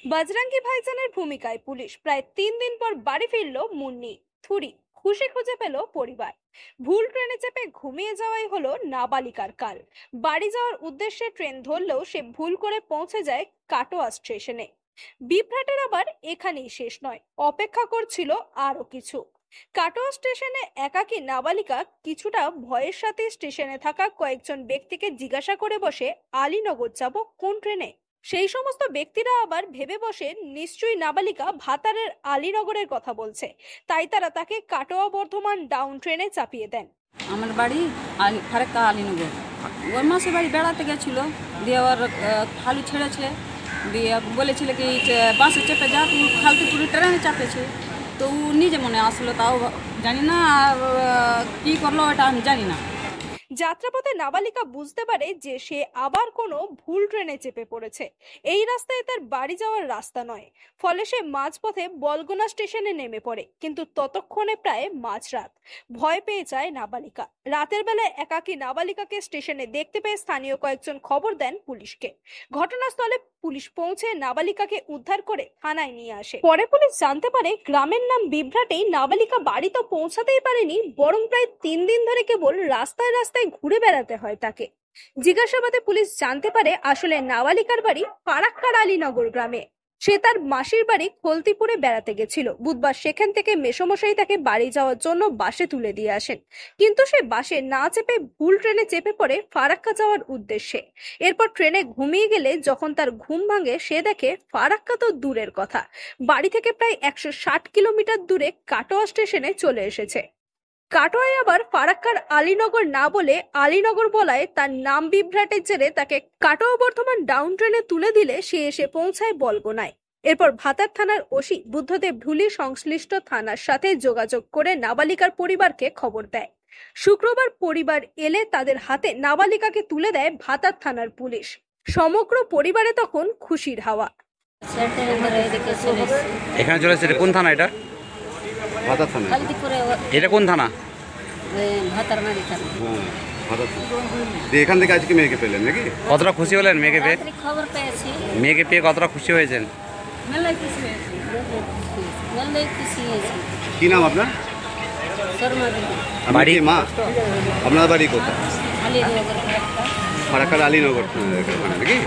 বজরঙ্গি ভাইজানের ভূমিকায় পুলিশ প্রায় 3 দিন পর বাড়ি ফিরল মুন্নি থুরি। খুশি খুঁজে পেল পরিবার। ভুল ট্রেনে চেপে ঘুমিয়ে যাওয়াই হলো নাবালিকার কাল। বাড়ি যাওয়ার উদ্দেশ্যে ট্রেন ধরলেও সে ভুল করে পৌঁছে যায় কাটোয়া স্টেশনে। বিভ্রাটের আবার এখানেই শেষ নয়, অপেক্ষা করছিল আরো কিছু। কাটোয়া স্টেশনে একাকী নাবালিকা কিছুটা ভয়ের সাথে স্টেশনে থাকা কয়েকজন ব্যক্তিকে জিজ্ঞাসা করে বসে আলীনগর যাব কোন ট্রেনে। সেই সমস্ত ব্যক্তিরা আবার ভেবে বসে নিশ্চয়ই নাবালিকা ভাতারের আলীনগরের কথা বলছে, তাই তারা তাকে কাটোয়া বর্ধমান ডাউন ট্রেনে চাপিয়ে দেন। আমার বাড়ি ফারাক্কা আলীনগর। ওর মাসের বাড়ি বেড়াতে গেছিল, দিয়ে ওর খালু ছেড়েছে, দিয়ে বলেছিল কি বাসে চেপে যা, তো খালতে পুরো ট্রেনে চাপেছে। তো ও নিজে মনে আসলো, তাও জানি না, আর কী করলো ওটা আমি জানি না। যাত্রাপথে নাবালিকা বুঝতে পারে যে সে আবার কোনো ভুল ট্রেনে চেপে পড়েছে। এই রাস্তায় তার বাড়ি যাওয়ার রাস্তা নয়। ফলে সে মাঝপথে বলগোনা স্টেশনে নেমে পড়ে, কিন্তু ততক্ষণে প্রায় মাঝরাত। ভয় পেয়ে যায় নাবালিকা। রাতের বেলায় একাকী নাবালিকাকে স্টেশনে দেখতে পেয়ে স্থানীয় কয়েকজন খবর দেন পুলিশকে। ঘটনাস্থলে পুলিশ পৌঁছে নাবালিকাকে উদ্ধার করে থানায় নিয়ে আসে। পরে পুলিশ জানতে পারে গ্রামের নাম বিভ্রাটেই নাবালিকা বাড়ি তো পৌঁছাতেই পারেনি, বরং প্রায় 3 দিন ধরে কেবল রাস্তায় রাস্তায় ঘুরে বেড়াতে হয় তাকে। জিজ্ঞাসাবাদে পুলিশ জানতে পারে আসলে নাবালিকার বাড়ি ফারাক্কার আলীনগর গ্রামে। সে তার মাসির বাড়ি খলতিপুরে বেড়াতে গেছিল। বুধবার সেখান থেকে মেসোমশাই তাকে বাড়ি যাওয়ার জন্য বাসে তুলে দিয়ে আসেন, কিন্তু সে বাসে না চেপে ভুল ট্রেনে চেপে পড়ে ফারাক্কা যাওয়ার উদ্দেশ্যে। এরপর ট্রেনে ঘুমিয়ে গেলে যখন তার ঘুম ভাঙে, সে দেখে ফারাক্কা তো দূরের কথা, বাড়ি থেকে প্রায় 160 কিলোমিটার দূরে কাটোয়া স্টেশনে চলে এসেছে। কাটোয়ায় আবার ফারাক্কার আলীনগর না বলে আলীনগর বলায় তার নাম বিভ্রাটের জেরে তাকে কাটোয়া বর্ধমান ডাউন ট্রেনে তুলে দিলে সে এসে পৌঁছায় বলগোনায়। এরপর ভাতার থানার ওসি বুদ্ধদেব ঢুলি সংশ্লিষ্ট থানার সাথে যোগাযোগ করে নাবালিকার পরিবারকে খবর দেয়। শুক্রবার পরিবার এলে তাদের হাতে নাবালিকাকে তুলে দেয় ভাতার থানার পুলিশ। সমগ্র পরিবারে তখন খুশির হাওয়া। এখানে চলে এসেছে, কোন থানা এটা? ভাতার থানা। এটা কোন থানা? এখান থেকে আজকে মেয়েকে পেলেন নাকি? কতটা খুশি হলেন মেয়েকে পেয়ে? খবর পেয়েছি, মেয়েকে পেয়ে কতটা খুশি হয়েছেন? মেলায় খুশি হয়েছি, মেলায় খুশি হয়েছি। কি নাম আপনার? শর্মা দিদি। বাড়ি মা? আপনার বাড়ি কোথায়? আলীনগর ফারাক্কার আলীনগর নাকি?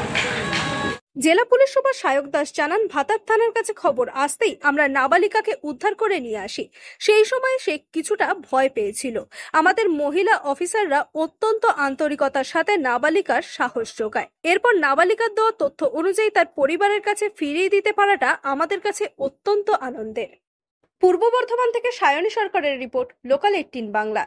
জেলা পুলিশ সুপার সায়ক দাস জানান, ভাতার থানার কাছে খবর আসতেই আমরা নাবালিকাকে উদ্ধার করে নিয়ে আসি। সেই সময় সে কিছুটা ভয় পেয়েছিল। আমাদের মহিলা অফিসাররা অত্যন্ত আন্তরিকতার সাথে নাবালিকার সাহস যোগায়। এরপর নাবালিকার দেওয়া তথ্য অনুযায়ী তার পরিবারের কাছে ফিরিয়ে দিতে পারাটা আমাদের কাছে অত্যন্ত আনন্দের। পূর্ব বর্ধমান থেকে সায়নী সরকারের রিপোর্ট, লোকাল 18 বাংলা।